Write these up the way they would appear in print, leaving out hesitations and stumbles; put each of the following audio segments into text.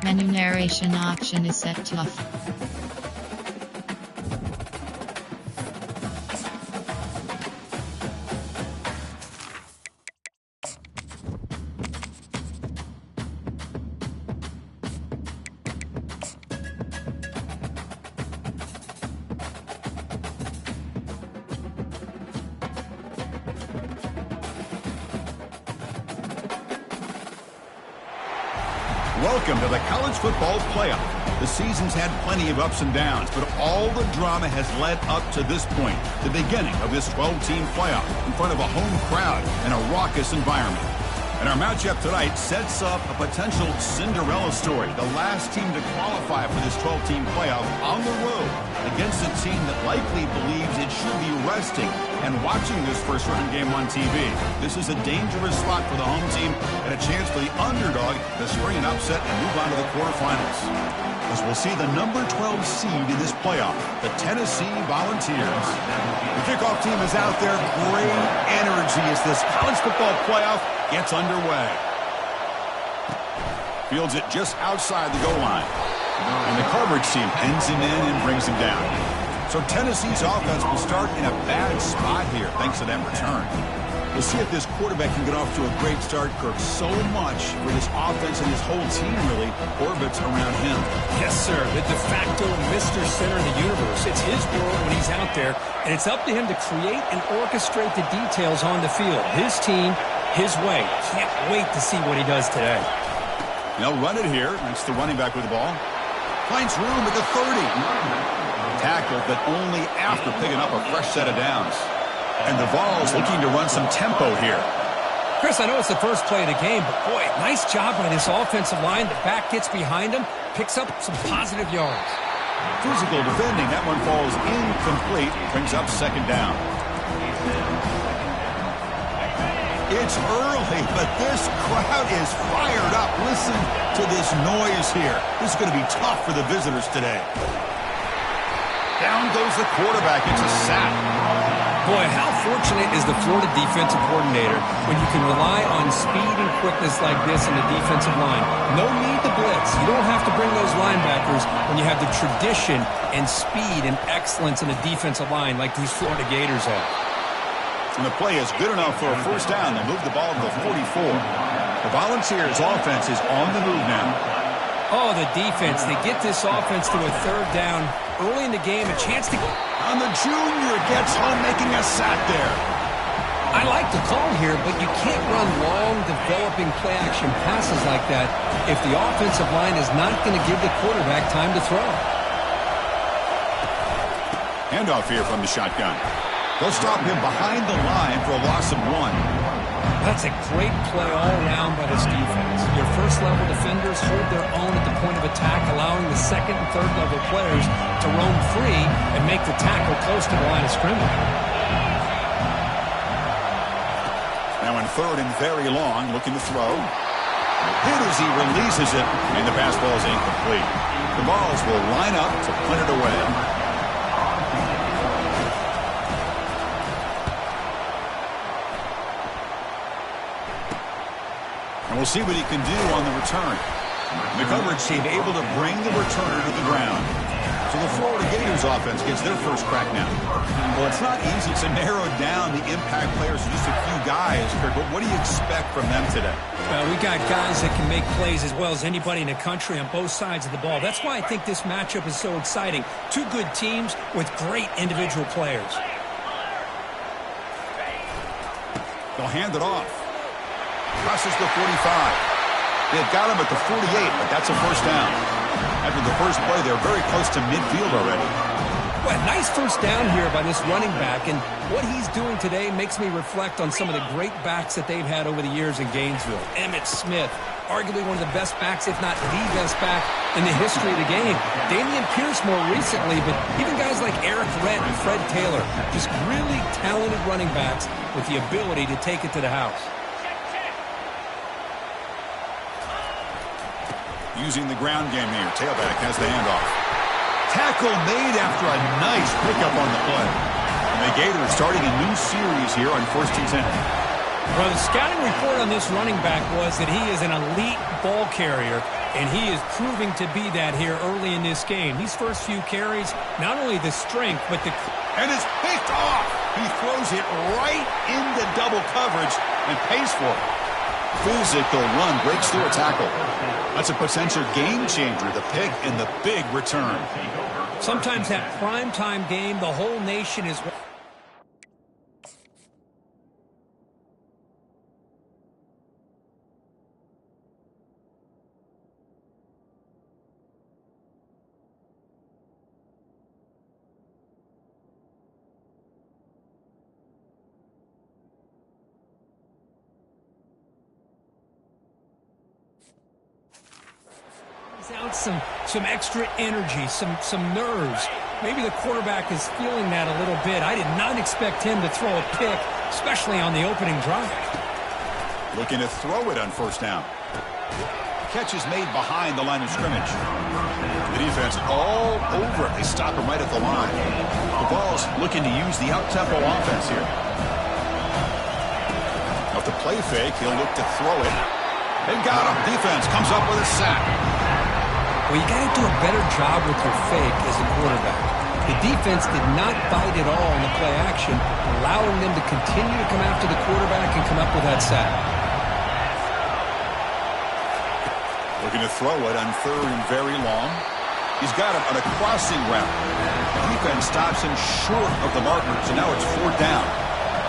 Remuneration option is set to off. Welcome to the College Football Playoff. The season's had plenty of ups and downs, but all the drama has led up to this point, the beginning of this 12-team playoff in front of a home crowd and a raucous environment. And our matchup tonight sets up a potential Cinderella story, the last team to qualify for this 12-team playoff on the road against a team that likely believes it should be resting and watching this first-round game on TV. This is a dangerous spot for the home team and a chance for the underdog to spring an upset and move on to the quarterfinals. As we'll see the number 12 seed in this playoff, the Tennessee Volunteers. The kickoff team is out there. Great energy as this college football playoff gets underway. Fields it just outside the goal line. And the coverage team pins him in and brings him down. So Tennessee's offense will start in a bad spot here thanks to that return. We'll see if this quarterback can get off to a great start. Kirk, so much for this offense and his whole team really orbits around him. Yes, sir. The de facto Mr. Center of the universe. It's his world when he's out there, and it's up to him to create and orchestrate the details on the field. His team, his way. Can't wait to see what he does today. They'll run it here. It's the running back with the ball. Finds room at the 30. Tackled, but only after picking up a fresh set of downs. And the Vols looking to run some tempo here. Chris, I know it's the first play of the game, but boy, nice job by this offensive line. The back gets behind him, picks up some positive yards. Physical defending. That one falls incomplete. Brings up second down. It's early, but this crowd is fired up. Listen to this noise here. This is going to be tough for the visitors today. Down goes the quarterback. It's a sack. Boy, how fortunate is the Florida defensive coordinator when you can rely on speed and quickness like this in the defensive line. No need to blitz. You don't have to bring those linebackers when you have the tradition and speed and excellence in the defensive line like these Florida Gators have. And the play is good enough for a first down. They move the ball to the 44. The Volunteers' offense is on the move now. Oh, the defense. They get this offense to a third down early in the game. A chance to go. On the junior gets home, making a sack there. I like the call here, but you can't run long, developing play-action passes like that if the offensive line is not going to give the quarterback time to throw. Handoff here from the shotgun. They'll stop him behind the line for a loss of 1. That's a great play all around by this defense. Your first-level defenders hold their own at the point of attack, allowing the second and third-level players to roam free and make the tackle close to the line of scrimmage. Now in third and very long, looking to throw. Hit as he releases it, and the pass ball is incomplete. The Vols will line up to punt it away. And we'll see what he can do on the return. The coverage team able to bring the returner to the ground. So the Florida Gators offense gets their first crack now. Well, it's not easy to narrow down the impact players to just a few guys, Kirk, but what do you expect from them today? Well, we got guys that can make plays as well as anybody in the country on both sides of the ball. That's why I think this matchup is so exciting. Two good teams with great individual players. They'll hand it off. Crosses the 45. They've got him at the 48, but that's a first down. After the first play, they're very close to midfield already. Well, nice first down here by this running back, and what he's doing today makes me reflect on some of the great backs that they've had over the years in Gainesville. Emmitt Smith, arguably one of the best backs, if not the best back in the history of the game. Dameon Pierce more recently, but even guys like Eric Redd and Fred Taylor, just really talented running backs with the ability to take it to the house. Using the ground game here. Tailback has the handoff. Tackle made after a nice pickup on the play. And the Gators starting a new series here on 1st and 10. Well, the scouting report on this running back was that he is an elite ball carrier, And he is proving to be that here early in this game. These first few carries, not only the strength, but the... And it's picked off. He throws it right into double coverage and pays for it. Physical run breaks through a tackle. That's a potential game changer, the pick and the big return. Sometimes that primetime game, the whole nation is... out some extra energy, some nerves. Maybe the quarterback is feeling that a little bit. I did not expect him to throw a pick, especially on the opening drive. Looking to throw it on first down. Catch is made behind the line of scrimmage. The defense all over it. They stop him right at the line. The ball's looking to use the up-tempo offense here. Off the play fake, he'll look to throw it. And got him. Defense comes up with a sack. Well, you got to do a better job with your fake as a quarterback. The defense did not bite at all in the play action, allowing them to continue to come after the quarterback and come up with that sack. Looking to throw it on third and very long. He's got him on a crossing route. The defense stops him short of the markers, and now it's fourth down.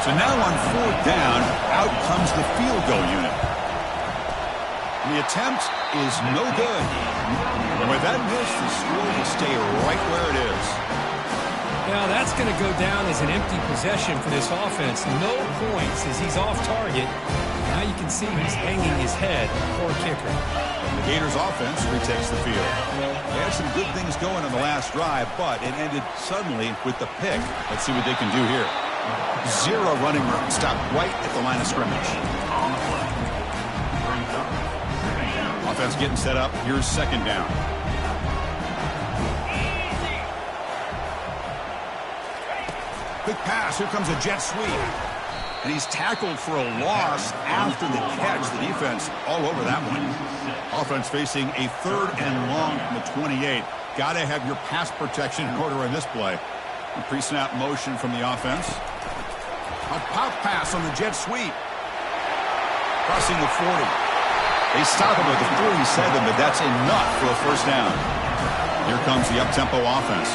So now on fourth down, out comes the field goal unit. And the attempt is no good. And with that miss, the score will stay right where it is. Now that's going to go down as an empty possession for this offense. No points as he's off target. Now you can see he's hanging his head. Poor kicker. The Gators offense retakes the field. They had some good things going on the last drive, but it ended suddenly with the pick. Let's see what they can do here. Zero running room. Stopped right at the line of scrimmage. Offense getting set up. Here's second down. Quick pass. Here comes a jet sweep. And he's tackled for a loss after the catch. The defense all over that one. Offense facing a third and long from the 28. Got to have your pass protection in order in this play. A pre-snap motion from the offense. A pop pass on the jet sweep. Crossing the 40. They stop him at the 47, but that's enough for a first down. Here comes the up-tempo offense.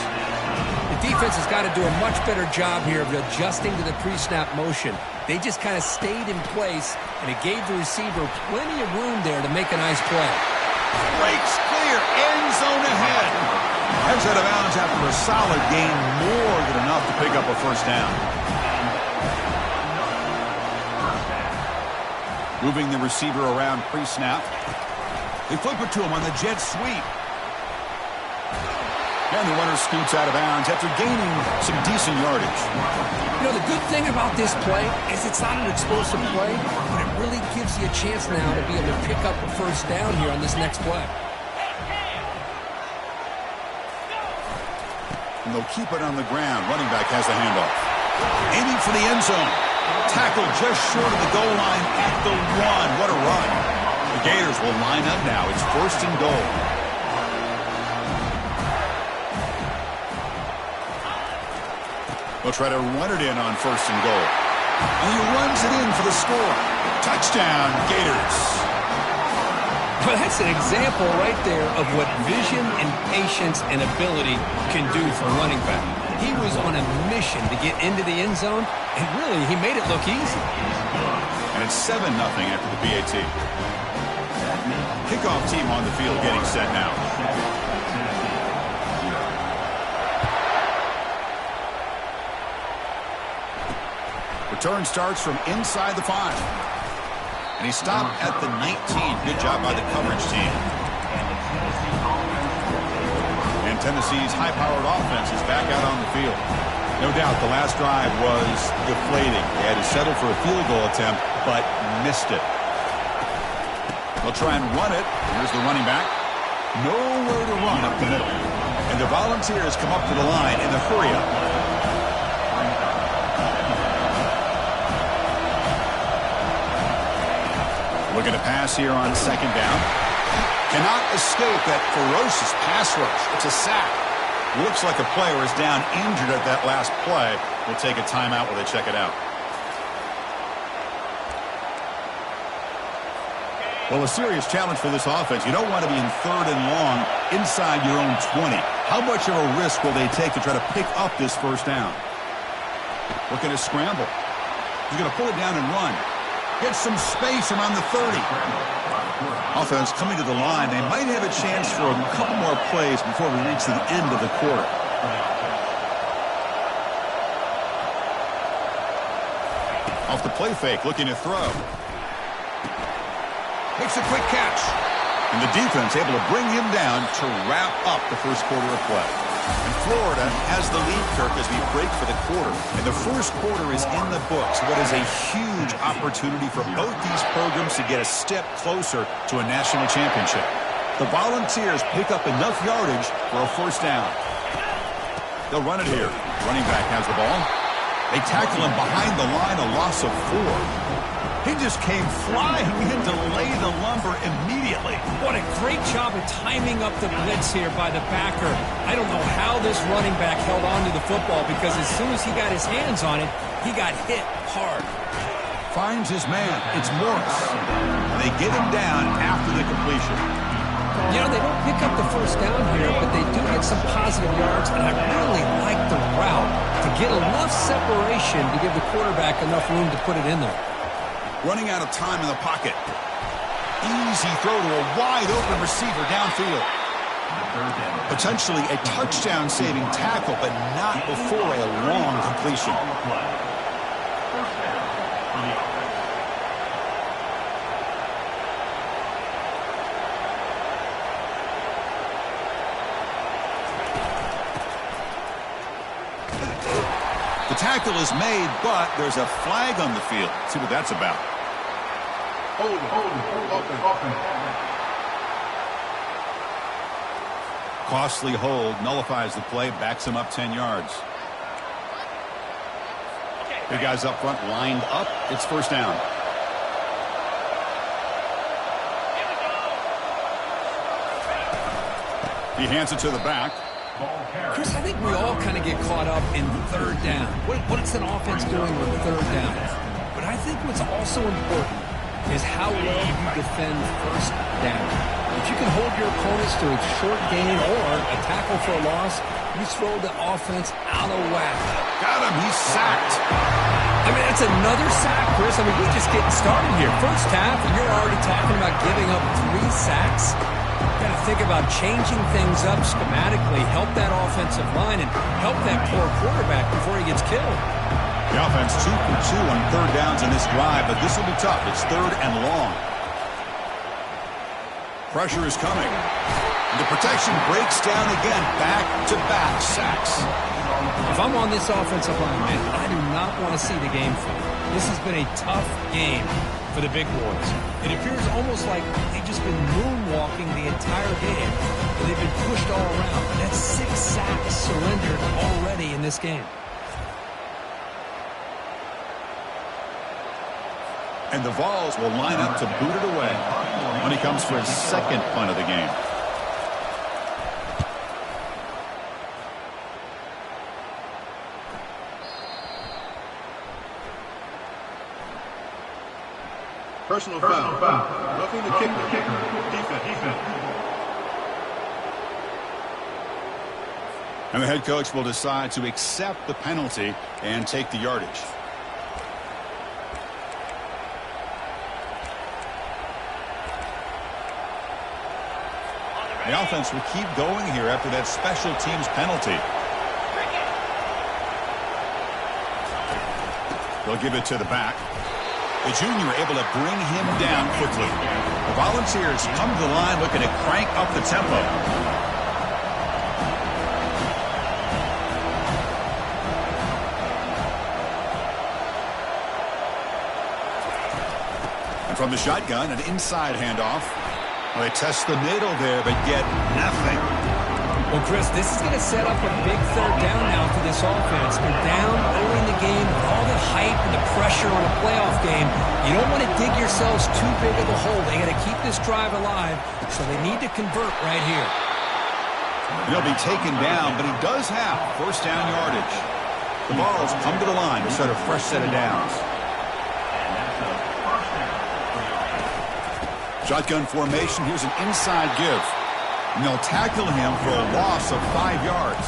The defense has got to do a much better job here of adjusting to the pre-snap motion. They just kind of stayed in place, and it gave the receiver plenty of room there to make a nice play. Breaks clear, end zone ahead. Heads out of bounds after a solid gain, more than enough to pick up a first down. Moving the receiver around pre-snap. They flip it to him on the jet sweep. And the runner scoots out of bounds after gaining some decent yardage. You know, the good thing about this play is it's not an explosive play, but it really gives you a chance now to be able to pick up a first down here on this next play. And they'll keep it on the ground. Running back has the handoff. Aiming for the end zone. Tackled just short of the goal line at the 1. What a run. The Gators will line up now. It's first and goal. They'll try to run it in on first and goal. And he runs it in for the score. Touchdown, Gators. Well, that's an example right there of what vision and patience and ability can do for a running back. He was on a mission to get into the end zone, and really, he made it look easy. And it's 7-0 after the PAT. Kickoff team on the field getting set now. Return starts from inside the 5. And he stopped at the 19. Good job by the coverage team. And Tennessee's high-powered offense is back out on the field. No doubt the last drive was deflating. They had to settle for a field goal attempt, but missed it. They'll try and run it. Here's the running back. Nowhere to run up the middle. And the Volunteers come up to the line in the hurry-up. Looking to pass here on second down. Cannot escape that ferocious pass rush. It's a sack. Looks like a player is down injured at that last play. We'll take a timeout while they check it out. Well, a serious challenge for this offense. You don't want to be in 3rd and long inside your own 20. How much of a risk will they take to try to pick up this first down? Looking to scramble. He's going to pull it down and run. Get some space around the 30. Offense coming to the line. They might have a chance for a couple more plays before we reach the end of the quarter. Off the play fake, looking to throw. Makes a quick catch. And the defense able to bring him down to wrap up the first quarter of play. And Florida has the lead, Kirk, as we break for the quarter. And the first quarter is in the books. What is a huge opportunity for both these programs to get a step closer to a national championship. The Volunteers pick up enough yardage for a first down. They'll run it here. Running back has the ball. They tackle him behind the line, a loss of 4. He just came flying in to lay the lumber immediately. What a great job of timing up the blitz here by the backer. I don't know how this running back held on to the football, because as soon as he got his hands on it, he got hit hard. Finds his man. It's Morris. And they get him down after the completion. You know, they don't pick up the first down here, but they do get some positive yards, and I really like the route to get enough separation to give the quarterback enough room to put it in there. Running out of time in the pocket. Easy throw to a wide-open receiver downfield. Potentially a touchdown-saving tackle, but not before a long completion. The tackle is made, but there's a flag on the field. Let's see what that's about. Costly hold, nullifies the play, backs him up 10 yards. Big guys up front, lined up. It's first down. He hands it to the back. Chris, I think we all kind of get caught up in 3rd down. What's an offense doing with 3rd down? But I think what's also important is how well you defend first down. If you can hold your opponents to a short gain or a tackle for a loss, you throw the offense out of whack. Got him. He's sacked. I mean, that's another sack, Chris. I mean, we're just getting started here. First half, and you're already talking about giving up 3 sacks. Got to think about changing things up schematically, help that offensive line, and help that poor quarterback before he gets killed. The offense 2 for 2 on 3rd downs in this drive, but this will be tough. It's 3rd and long. Pressure is coming. The protection breaks down again. Back-to-back sacks. If I'm on this offensive line, man, I do not want to see the game flip. This has been a tough game for the Big Boys. It appears almost like they've just been moonwalking the entire game, and they've been pushed all around. That's 6 sacks surrendered already in this game. And the Vols will line up to boot it away when he comes for his 2nd punt of the game. Personal foul. Roughing the kicker. Defense. And the head coach will decide to accept the penalty and take the yardage. The offense will keep going here after that special teams penalty. They'll give it to the back. The junior able to bring him down quickly. The Volunteers come to the line looking to crank up the tempo. And from the shotgun, an inside handoff. Well, they test the middle there, but get nothing. Well, Chris, this is going to set up a big third down now for this offense. They're down early in the game with all the hype and the pressure on a playoff game. You don't want to dig yourselves too big of a hole. They got to keep this drive alive, so they need to convert right here. He'll be taken down, but he does have first down yardage. The Vols come to the line to start a fresh set of downs. Shotgun formation. Here's an inside give. And they'll tackle him for a loss of 5 yards.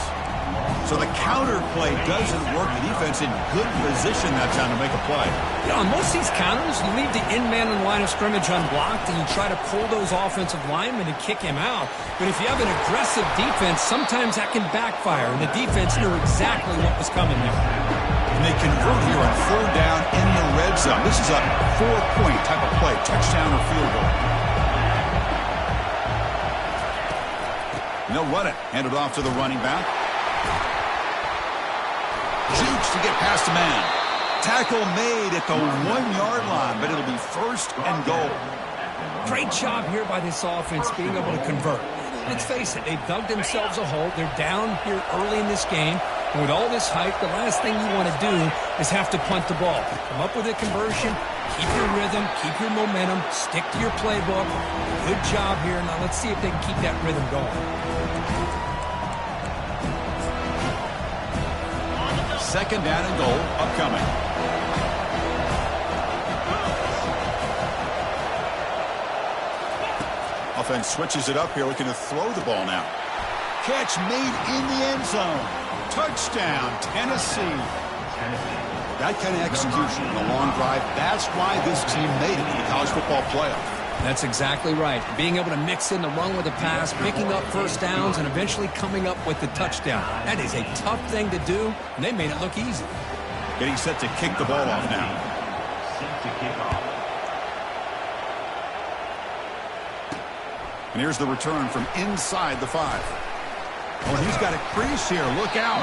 So the counter play doesn't work. The defense in good position that time to make a play. You know, on most of these counters, you leave the in-man in line of scrimmage unblocked and you try to pull those offensive linemen and kick him out. But if you have an aggressive defense, sometimes that can backfire, and the defense knew exactly what was coming there. And they convert here on third down in the red zone. This is a 4-point type of play, touchdown or field goal. And they'll run it. Hand it off to the running back. Jukes to get past the man. Tackle made at the 1-yard line, but it'll be first and goal. Great job here by this offense being able to convert. Let's face it, they've dug themselves a hole. They're down here early in this game. And with all this hype, the last thing you want to do is have to punt the ball. Come up with a conversion, keep your rhythm, keep your momentum, stick to your playbook. Good job here. Now let's see if they can keep that rhythm going. Second down and goal upcoming. Offense switches it up here, looking to throw the ball now. Catch made in the end zone. Touchdown, Tennessee. That kind of execution in a long drive, that's why this team made it in the college football playoff. That's exactly right. Being able to mix in the run with the pass, picking up first downs, and eventually coming up with the touchdown. That is a tough thing to do, and they made it look easy. Getting set to kick the ball off now. And here's the return from inside the 5. Well, he's got a crease here. Look out.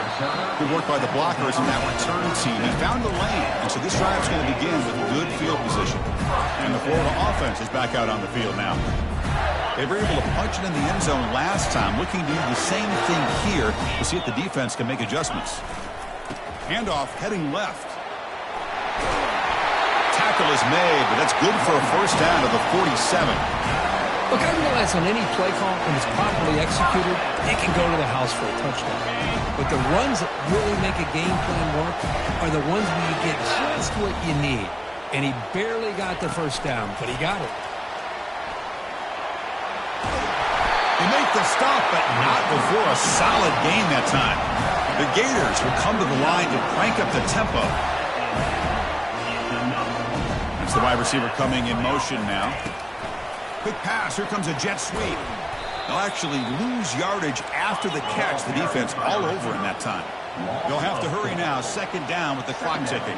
Good work by the blockers in that return team. He found the lane, and so this drive's going to begin with good field position. And the Florida offense is back out on the field now. They were able to punch it in the end zone last time, looking to do the same thing here to see if the defense can make adjustments. Handoff heading left. Tackle is made, but that's good for a first down to the 47. Look, I realize on any play call, when it's properly executed, it can go to the house for a touchdown. But the runs that really make a game plan work are the ones where you get just what you need. And he barely got the first down, but he got it. They make the stop, but not before a solid game that time. The Gators will come to the line to crank up the tempo. That's the wide receiver coming in motion now. Quick pass. Here comes a jet sweep. They'll actually lose yardage after the catch. The defense all over in that time. They'll have to hurry now. Second down with the clock ticking.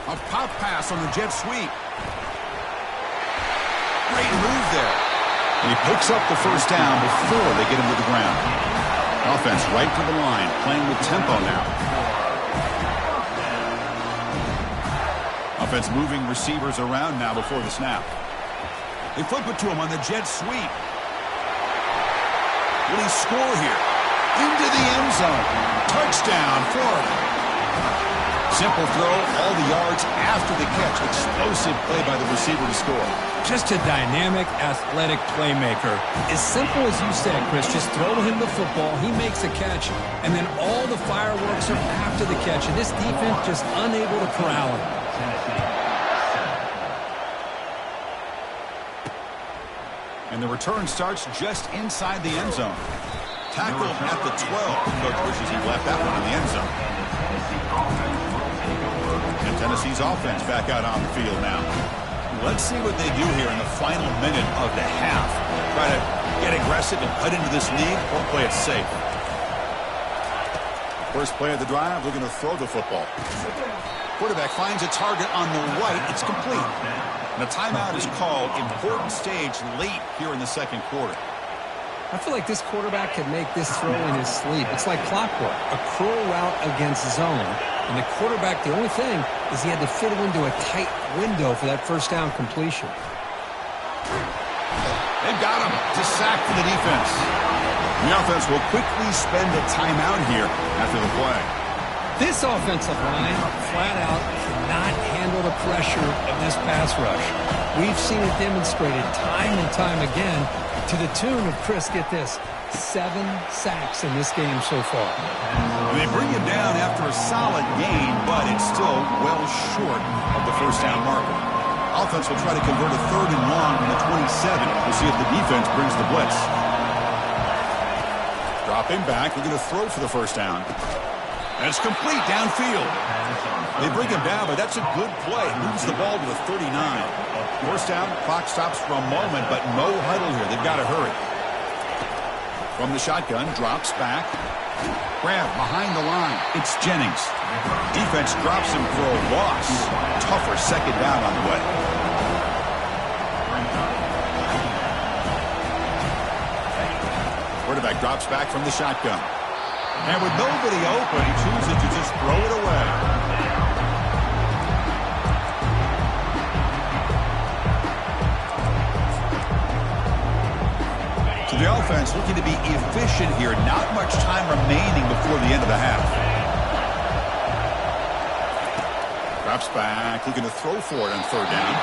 A pop pass on the jet sweep. Great move there. And he picks up the first down before they get him to the ground. Offense right to the line, playing with tempo now. Offense moving receivers around now before the snap. They flip it to him on the jet sweep. Will he score here? Into the end zone. Touchdown, Florida. Simple throw, all the yards after the catch. Explosive play by the receiver to score. Just a dynamic, athletic playmaker. As simple as you said, Chris, just throw him the football, he makes a catch, and then all the fireworks are after the catch. And this defense just unable to corral him. And the return starts just inside the end zone. Tackle at the 12. Coach wishes he left that one in the end zone. And Tennessee's offense back out on the field now. Let's see what they do here in the final minute of the half. Try to get aggressive and cut into this lead or play it safe. First play of the drive, looking to throw the football. Quarterback finds a target on the right. It's complete. And a timeout is called. Important stage late here in the second quarter. I feel like this quarterback could make this throw in his sleep. It's like clockwork, a curl route against zone. And the quarterback, the only thing is he had to fit it into a tight window for that first down completion. They've got him to sack for the defense. The offense will quickly spend a timeout here after the play. This offensive line flat out cannot handle the pressure of this pass rush. We've seen it demonstrated time and time again to the tune of, Chris, get this, 7 sacks in this game so far. They bring him down after a solid gain, but it's still well short of the first down marker. Offense will try to convert a 3rd and long from the 27. We'll see if the defense brings the blitz. Dropping back, they're going to throw for the first down. And it's complete downfield. They bring him down, but that's a good play. Moves the ball to the 39. First down, clock stops for a moment, but no huddle here. They've got to hurry. From the shotgun, drops back. Grab behind the line. It's Jennings. Defense drops him for a loss. Tougher second down on the way. Quarterback drops back from the shotgun. And with nobody open, he chooses to just throw it away. So the offense looking to be efficient here. Not much time remaining before the end of the half. Drops back, looking to throw for it on 3rd down.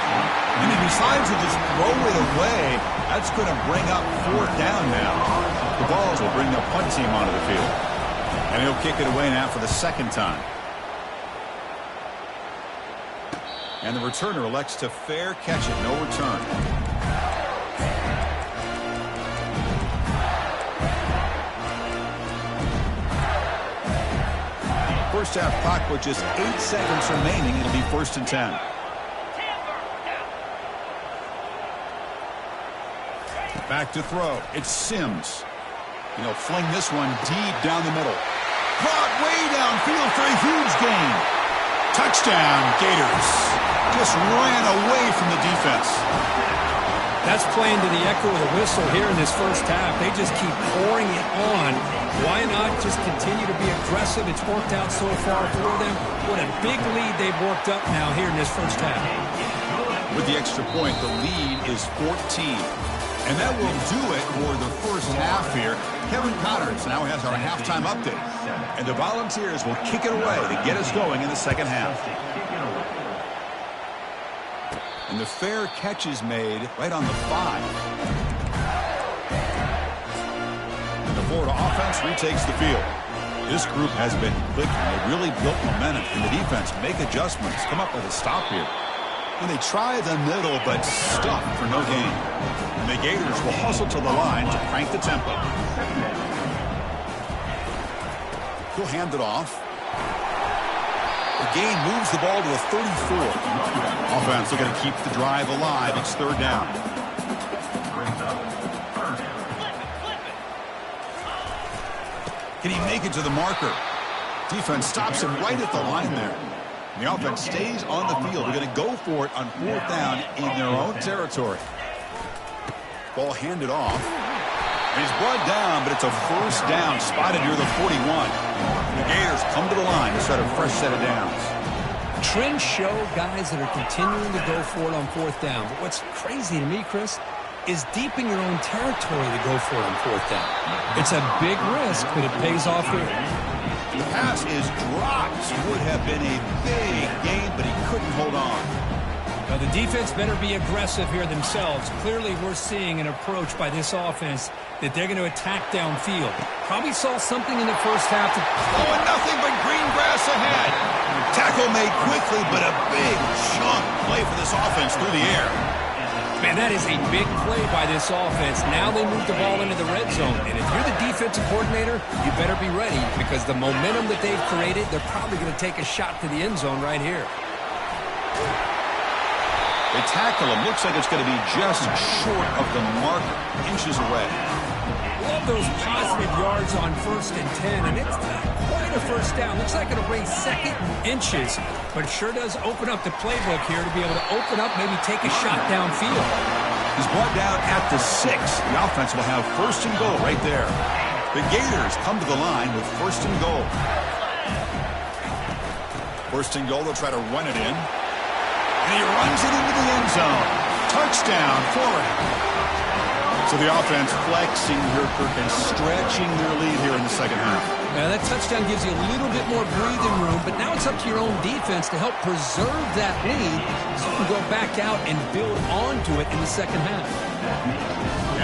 And he decides to just throw it away. That's going to bring up 4th down now. The Vols will bring the punt team onto the field. And he'll kick it away now for the 2nd time. And the returner elects to fair catch it. No return. First half clock with just 8 seconds remaining. It'll be 1st and 10. Back to throw. It's Sims. And he'll fling this one deep down the middle. Caught way downfield for a huge gain. Touchdown, Gators. Just ran away from the defense. That's playing to the echo of the whistle here in this first half. They just keep pouring it on. Why not just continue to be aggressive? It's worked out so far for them. What a big lead they've worked up now here in this first half. With the extra point, the lead is 14. And that will do it for the first half here. Kevin Connors now has our halftime update. And the Volunteers will kick it away to get us going in the second half. And the fair catch is made right on the 5. And the Florida offense retakes the field. This group has been clicking. They really built momentum. And the defense make adjustments. Come up with a stop here. And they try the middle, but stuck for no gain. And the Gators will hustle to the line to crank the tempo. He'll hand it off. The gain moves the ball to the 34. Offense looking to keep the drive alive. It's 3rd down. Can he make it to the marker? Defense stops him right at the line there. And the offense stays on the field. They're going to go for it on 4th down in their own territory. Ball handed off. And he's brought down, but it's a first down spotted near the 41. The Gators come to the line to start a fresh set of downs. Trends show guys that are continuing to go for it on 4th down. But what's crazy to me, Chris, is deep in your own territory to go for it on 4th down. It's a big risk, but it pays off here. The pass is dropped. Would have been a big gain, but he couldn't hold on. Now the defense better be aggressive here themselves. Clearly we're seeing an approach by this offense that they're going to attack downfield. Probably saw something in the first half. Oh, and nothing but green grass ahead. Tackle made quickly, but a big chunk play for this offense through the air. Man, that is a big play by this offense. Now they move the ball into the red zone. And if you're the defensive coordinator, you better be ready because the momentum that they've created, they're probably going to take a shot to the end zone right here. They tackle him. Looks like it's going to be just short of the marker, inches away. Love those positive yards on 1st and 10, and it's not quite a first down. Looks like it'll bring 2nd inches, but it sure does open up the playbook here to be able to open up, maybe take a shot downfield. He's brought down at the 6. The offense will have 1st and goal right there. The Gators come to the line with 1st and goal. 1st and goal, they'll try to run it in. And he runs it into the end zone. Touchdown, Florida. So the offense flexing here, Kirk, and stretching their lead here in the second half. Now, that touchdown gives you a little bit more breathing room, but now it's up to your own defense to help preserve that lead so you can go back out and build onto it in the second half.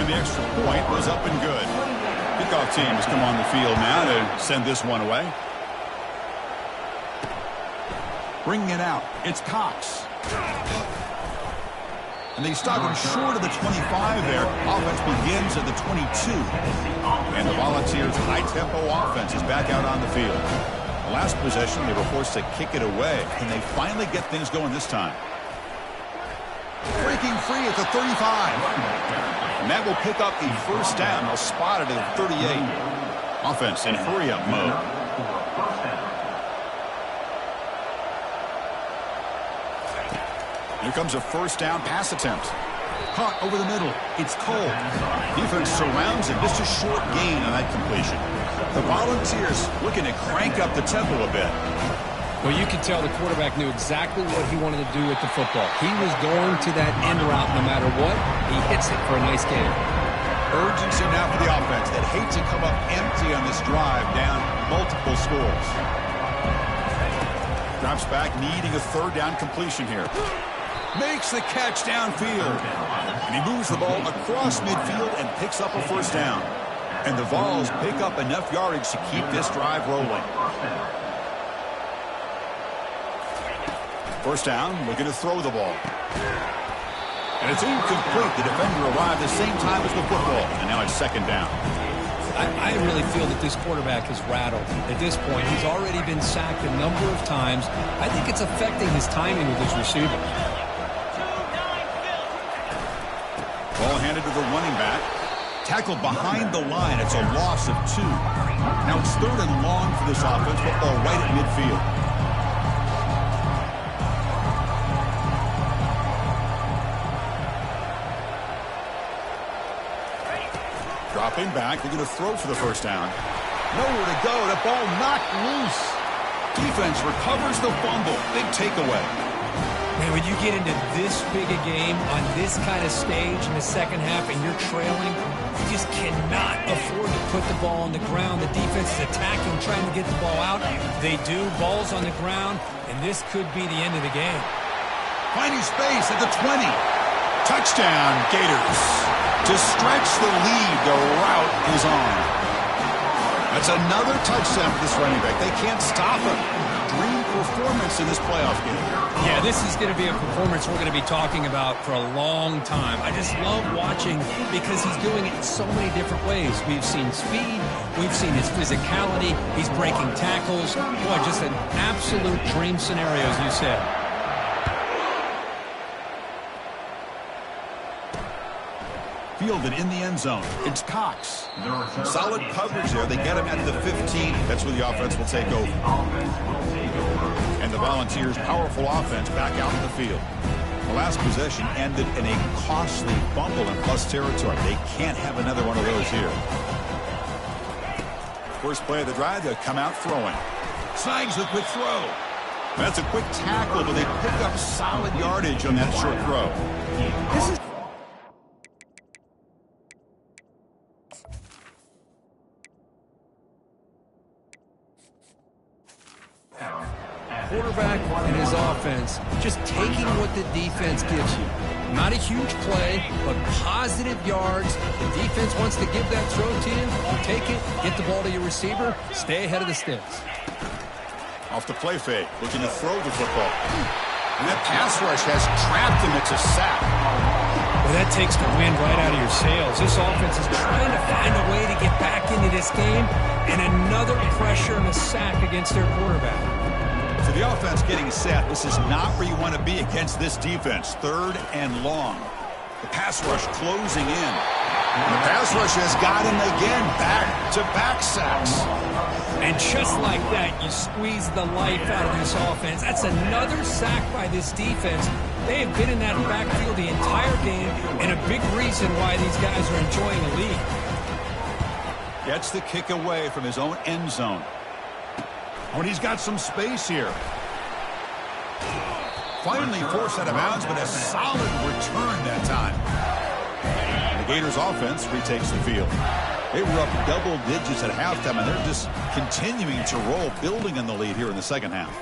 And the extra point was up and good. Kickoff teams come on the field now to send this one away. Bringing it out, it's Cox. And they stop him short of the 25 there. Offense begins at the 22. And the Volunteers' high-tempo offense is back out on the field. The last possession, they were forced to kick it away. And they finally get things going this time. Breaking free at the 35. And that will pick up the first down. They'll spot it at the 38. Offense in hurry-up mode. Here comes a first down pass attempt. Caught over the middle. It's Cole. Defense surrounds him. Just a short gain on that completion. The Volunteers looking to crank up the tempo a bit. Well, you could tell the quarterback knew exactly what he wanted to do with the football. He was going to that end route no matter what. He hits it for a nice gain. Urgency now for the offense that hate to come up empty on this drive, down multiple scores. Drops back, needing a third down completion here. Makes the catch downfield. And he moves the ball across midfield and picks up a first down. And the Vols pick up enough yardage to keep this drive rolling. First down, looking to throw the ball. And it's incomplete. The defender arrived the same time as the football. And now it's second down. I really feel that this quarterback is rattled. At this point, he's already been sacked a number of times. I think it's affecting his timing with his receivers. Ball handed to the running back. Tackled behind the line. It's a loss of 2. Now it's third and long for this offense. Football right at midfield. Dropping back. They're going to throw for the first down. Nowhere to go. The ball knocked loose. Defense recovers the fumble. Big takeaway. Man, when you get into this big a game on this kind of stage in the second half and you're trailing, you just cannot afford to put the ball on the ground. The defense is attacking, trying to get the ball out. They do. Ball's on the ground, and this could be the end of the game. Finding space at the 20. Touchdown, Gators. To stretch the lead, the route is on. That's another touchdown for this running back. They can't stop him. Dream performance in this playoff game. Yeah, this is going to be a performance we're going to be talking about for a long time. I just love watching because he's doing it in so many different ways. We've seen speed. We've seen his physicality. He's breaking tackles. Boy, just an absolute dream scenario, as you said. Fielded in the end zone. It's Cox. Solid coverage there. They get him at the 15. That's where the offense will take over. And the Volunteers' powerful offense back out in the field. The last possession ended in a costly fumble in plus territory. They can't have another one of those here. First play of the drive, they'll come out throwing. Snags the quick throw. That's a quick tackle, but they pick up solid yardage on that short throw. This is quarterback and his offense just taking what the defense gives you. Not a huge play, but positive yards. The defense wants to give that throw to you. You take it, get the ball to your receiver, stay ahead of the sticks. Off the play fake, looking to throw the football. And that pass rush has trapped him. It's a sack. Well, that takes the wind right out of your sails. This offense is trying to find a way to get back into this game, and another pressure and a sack against their quarterback. So the offense getting set. This is not where you want to be against this defense. Third and long. The pass rush closing in. And the pass rush has got him again. Back-to-back sacks. And just like that, you squeeze the life out of this offense. That's another sack by this defense. They have been in that backfield the entire game, and a big reason why these guys are enjoying the lead. Gets the kick away from his own end zone. Oh, and he's got some space here. Finally forced out of bounds, but a solid return that time. The Gators offense retakes the field. They were up double digits at halftime, and they're just continuing to roll, building on the lead here in the second half.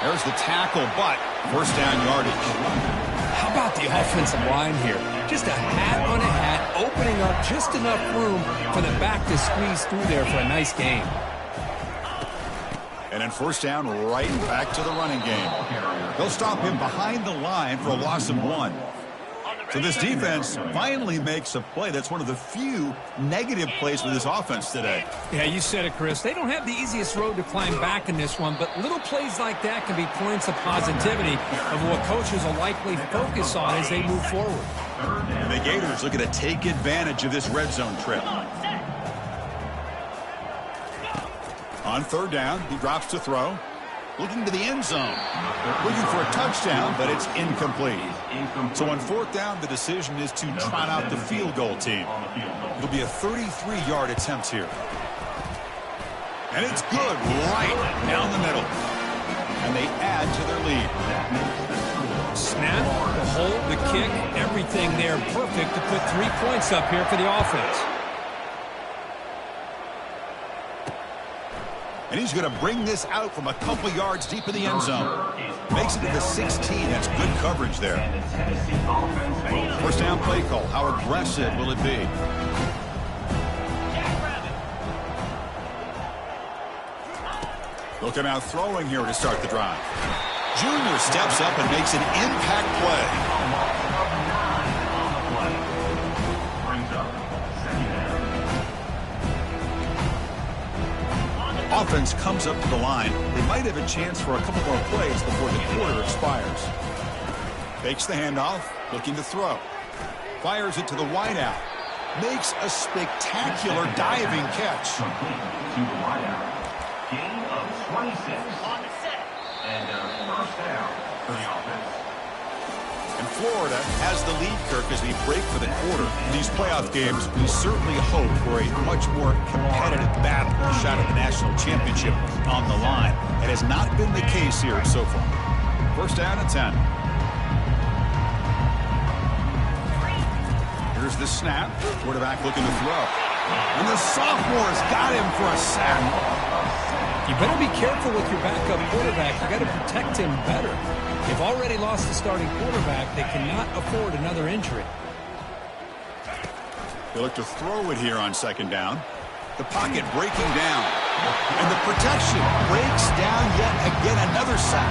There's the tackle, but first down yardage. How about the offensive line here? Just a hat on a hat, opening up just enough room for the back to squeeze through there for a nice gain. And then first down, right back to the running game. They'll stop him behind the line for a loss of 1. So this defense finally makes a play. That's one of the few negative plays for this offense today. Yeah, you said it, Chris. They don't have the easiest road to climb back in this one, but little plays like that can be points of positivity of what coaches will likely focus on as they move forward. And the Gators looking to take advantage of this red zone trip. On third down, he drops to throw. Looking to the end zone. Looking for a touchdown, but it's incomplete. So on fourth down, the decision is to trot out the field goal team. It'll be a 33-yard attempt here. And it's good right down the middle. And they add to their lead. Snap, the hold, the kick, everything there perfect to put 3 points up here for the offense. And he's going to bring this out from a couple yards deep in the end zone. Makes it to the 16. That's good coverage there. First down play call. How aggressive will it be? They'll come out throwing here to start the drive. Junior steps up and makes an impact play. Offense comes up to the line. They might have a chance for a couple more plays before the quarter expires. Fakes the handoff, looking to throw. Fires it to the wideout. Makes a spectacular diving catch. Gain of 26 on the set. And first down for the offense. And Florida has the lead, Kirk, as we break for the quarter. In these playoff games, we certainly hope for a much more competitive battle, a shot at the national championship on the line. It has not been the case here so far. First down and 10. Here's the snap. Quarterback looking to throw. And the sophomore's got him for a sack. You better be careful with your backup quarterback. You got to protect him better. They've already lost the starting quarterback. They cannot afford another injury. They look to throw it here on second down. The pocket breaking down. And the protection breaks down yet again. Another sack.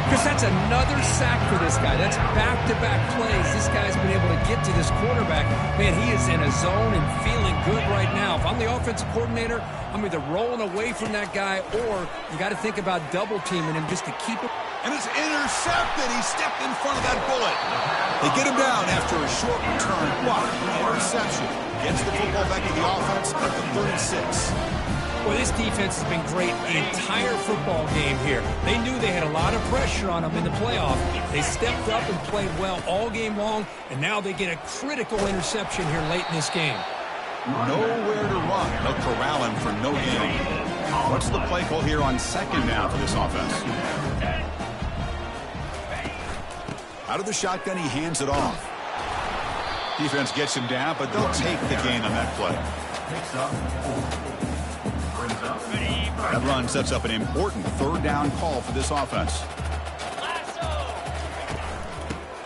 Because that's another sack for this guy. That's back-to-back plays. This guy's been able to get to this quarterback. Man, he is in a zone and feeling good right now. If I'm the offensive coordinator, I'm either rolling away from that guy or you got to think about double-teaming him just to keep it. And it's intercepted. He stepped in front of that bullet. They get him down after a short return. What? Interception. Gets the football back to the offense at the 36. Well, this defense has been great the entire football game here. They knew they had a lot of pressure on them in the playoff. They stepped up and played well all game long, and now they get a critical interception here late in this game. Nowhere to run. They'll corral him for no gain. What's the play call here on second down for this offense? Out of the shotgun, he hands it off. Defense gets him down, but they'll take the gain on that play. That run sets up an important third down call for this offense.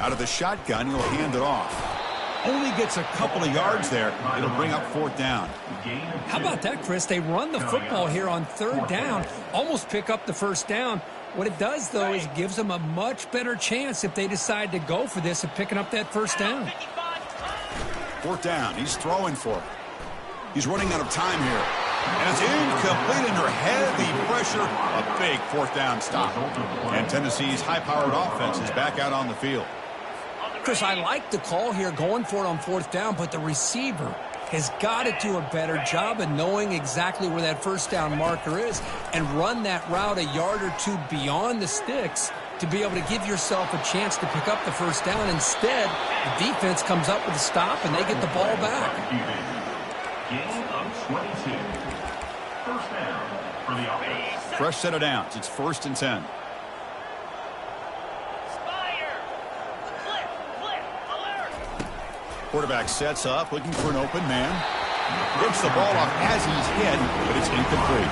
Out of the shotgun, he'll hand it off. Only gets a couple of yards there. It'll bring up fourth down. How about that, Chris? They run the football here on third down, almost pick up the first down. What it does, though, is gives them a much better chance if they decide to go for this of picking up that first down. Fourth down. He's throwing for it. He's running out of time here. And it's incomplete under heavy pressure. A big fourth down stop. And Tennessee's high-powered offense is back out on the field. Chris, I like the call here going for it on fourth down, but the receiver has got to do a better job of knowing exactly where that first down marker is and run that route a yard or two beyond the sticks to be able to give yourself a chance to pick up the first down. Instead, the defense comes up with a stop and they get the ball back. Gain of 22. First down for the offense. Fresh set of downs. It's 1st and 10. Quarterback sets up, looking for an open man. Gets the ball off as he's hit, but it's incomplete.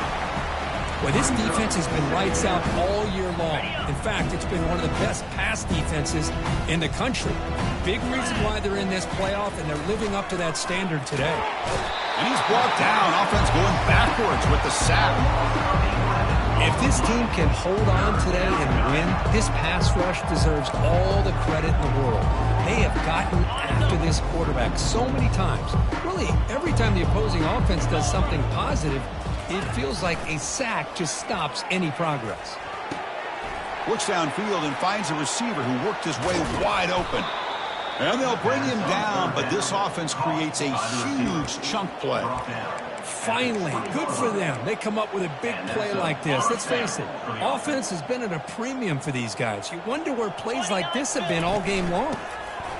Well, this defense has been lights out all year long. In fact, it's been one of the best pass defenses in the country. Big reason why they're in this playoff, and they're living up to that standard today. And he's brought down. Offense going backwards with the sack. If this team can hold on today and win, this pass rush deserves all the credit in the world. They have gotten after this quarterback so many times. Really, every time the opposing offense does something positive, it feels like a sack just stops any progress. Looks downfield and finds a receiver who worked his way wide open. And they'll bring him down, but this offense creates a huge chunk play. Finally, good for them. They come up with a big play like this. Let's face it, offense has been at a premium for these guys. You wonder where plays like this have been all game long.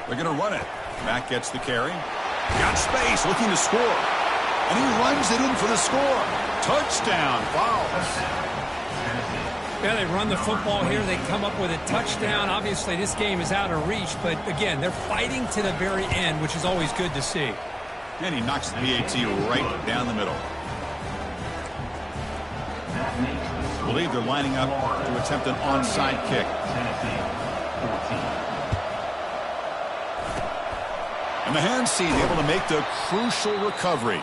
They're going to run it. Mack gets the carry. Got space, looking to score. And he runs it in for the score. Touchdown. Wow. Yeah, they run the football here. They come up with a touchdown. Obviously, this game is out of reach. But, again, they're fighting to the very end, which is always good to see. And he knocks the PAT right down the middle. I believe they're lining up to attempt an onside kick. And the hand seed able to make the crucial recovery.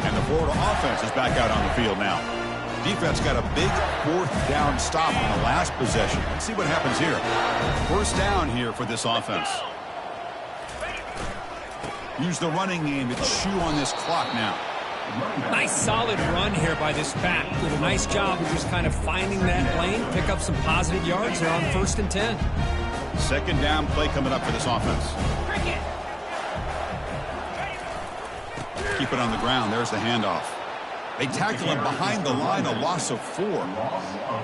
And the Florida offense is back out on the field now. Defense got a big fourth down stop on the last possession. Let's see what happens here. First down here for this offense. Use the running game to chew on this clock now. Nice solid run here by this back. Did a nice job of just kind of finding that lane, pick up some positive yards. They're on 1st and 10. Second down play coming up for this offense. Keep it on the ground. There's the handoff. They tackle him behind the line, a loss of 4.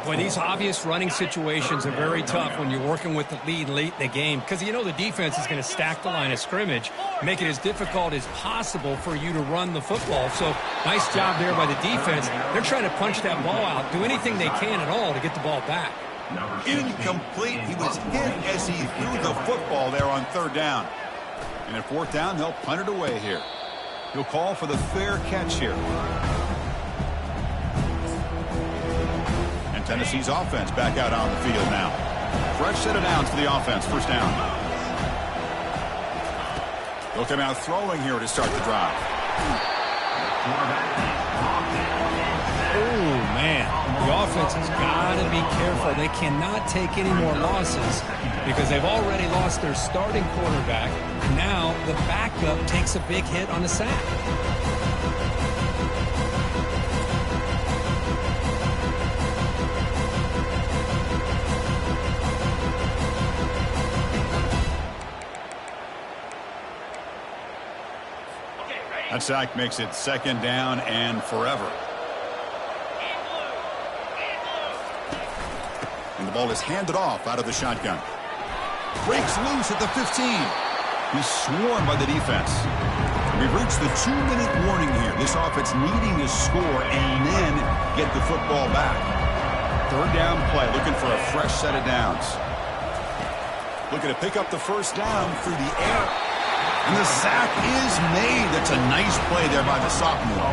Boy, these obvious running situations are very tough when you're working with the lead late in the game because you know the defense is going to stack the line of scrimmage, make it as difficult as possible for you to run the football. So, nice job there by the defense. They're trying to punch that ball out, do anything they can at all to get the ball back. Incomplete. He was hit as he threw the football there on 3rd down. And at 4th down, they'll punt it away here. He'll call for the fair catch here. And Tennessee's offense back out on the field now. Fresh set of downs for the offense. First down. They'll come out throwing here to start the drive. Oh, man. The offense has got to be careful. They cannot take any more losses because they've already lost their starting quarterback. Now the backup takes a big hit on the sack. That sack makes it 2nd down and forever. And the ball is handed off out of the shotgun. Breaks loose at the 15. He's swarmed by the defense. We've reached the 2-minute warning here. This offense needing to score and then get the football back. 3rd down play, looking for a fresh set of downs. Looking to pick up the first down through the air. And the sack is made. That's a nice play there by the sophomore.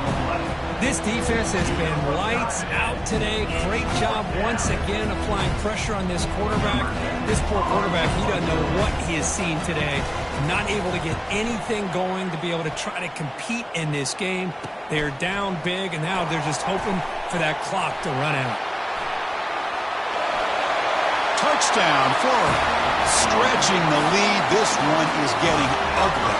This defense has been lights out today. Great job once again applying pressure on this quarterback. This poor quarterback, he doesn't know what he has seen today. Not able to get anything going to be able to try to compete in this game. They're down big, and now they're just hoping for that clock to run out. Touchdown, Florida. Stretching the lead. This one is getting ugly.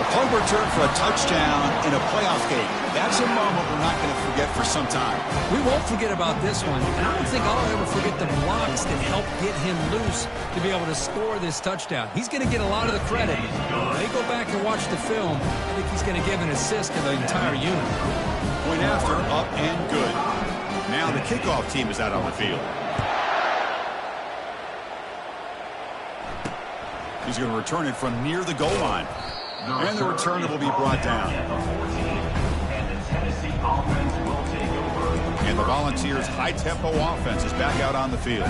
The punt return for a touchdown in a playoff game. That's a moment we're not going to forget for some time. We won't forget about this one, and I don't think I'll ever forget the blocks that helped get him loose to be able to score this touchdown. He's going to get a lot of the credit. When they go back and watch the film, I think he's going to give an assist to the entire unit. Point after, up and good. Now the kickoff team is out on the field. He's going to return it from near the goal line. And the returner will be brought down. And the Volunteers' high-tempo offense is back out on the field.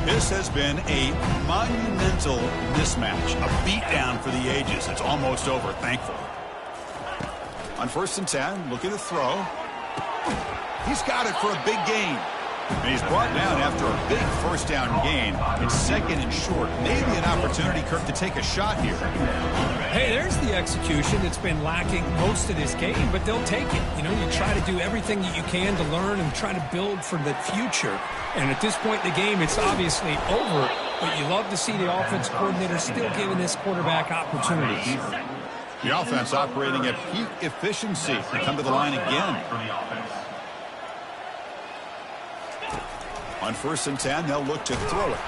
This has been a monumental mismatch, a beatdown for the ages. It's almost over, thankfully. On 1st and 10, looking to throw. He's got it for a big gain. And he's brought down after a big first down gain. It's 2nd and short. Maybe an opportunity, Kirk, to take a shot here. Hey, there's the execution that's been lacking most of this game, but they'll take it. You know, you try to do everything that you can to learn and try to build for the future. And at this point in the game, it's obviously over, but you love to see the offense coordinator still giving this quarterback opportunities. The offense operating at peak efficiency. They come to the line again. On 1st and 10, they'll look to throw it.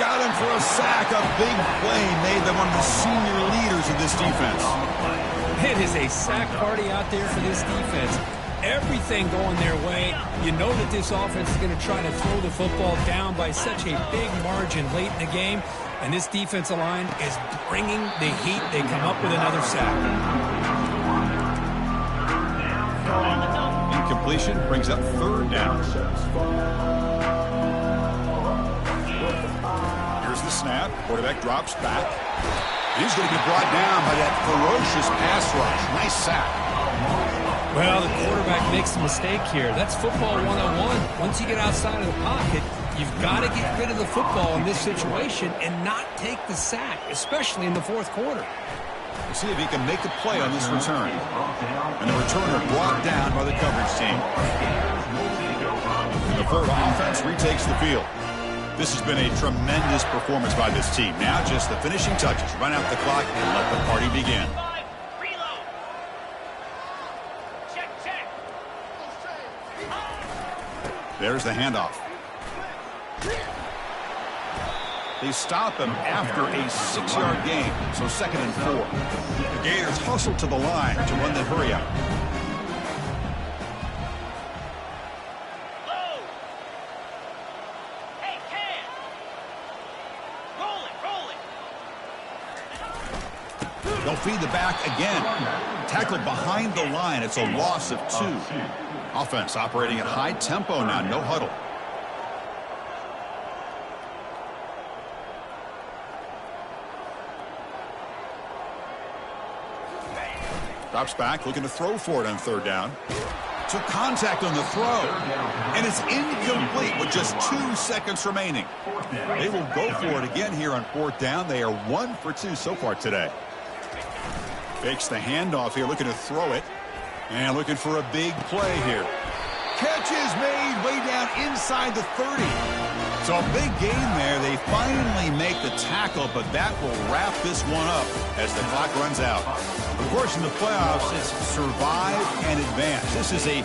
Got him for a sack. A big play made them one of the senior leaders of this defense. It is a sack party out there for this defense. Everything going their way. You know that this offense is going to try to throw the football down by such a big margin late in the game. And this defensive line is bringing the heat. They come up with another sack. Incompletion brings up 3rd down. Here's the snap. Quarterback drops back. He's going to be brought down by that ferocious pass rush. Nice sack. Well, the quarterback makes a mistake here. That's football 101. Once you get outside of the pocket, you've got to get rid of the football in this situation and not take the sack, especially in the 4th quarter. We'll see if he can make a play on this return. And the returner brought down by the coverage team. The Florida offense retakes the field. This has been a tremendous performance by this team. Now just the finishing touches. Run out the clock and let the party begin. There's the handoff. They stop him after a 6-yard gain, so 2nd and 4. The Gators hustle to the line to run the hurry out. They'll feed the back again. Tackled behind the line. It's a loss of 2. Offense operating at high tempo now. No huddle. Drops back, looking to throw for it on 3rd down. Took contact on the throw. And it's incomplete with just 2 seconds remaining. They will go for it again here on 4th down. They are 1 for 2 so far today. Fakes the handoff here, looking to throw it. And looking for a big play here. Catch is made way down inside the 30. So a big game there. They finally make the tackle, but that will wrap this one up as the clock runs out. Of course, in the playoffs, it's survive and advance. This is a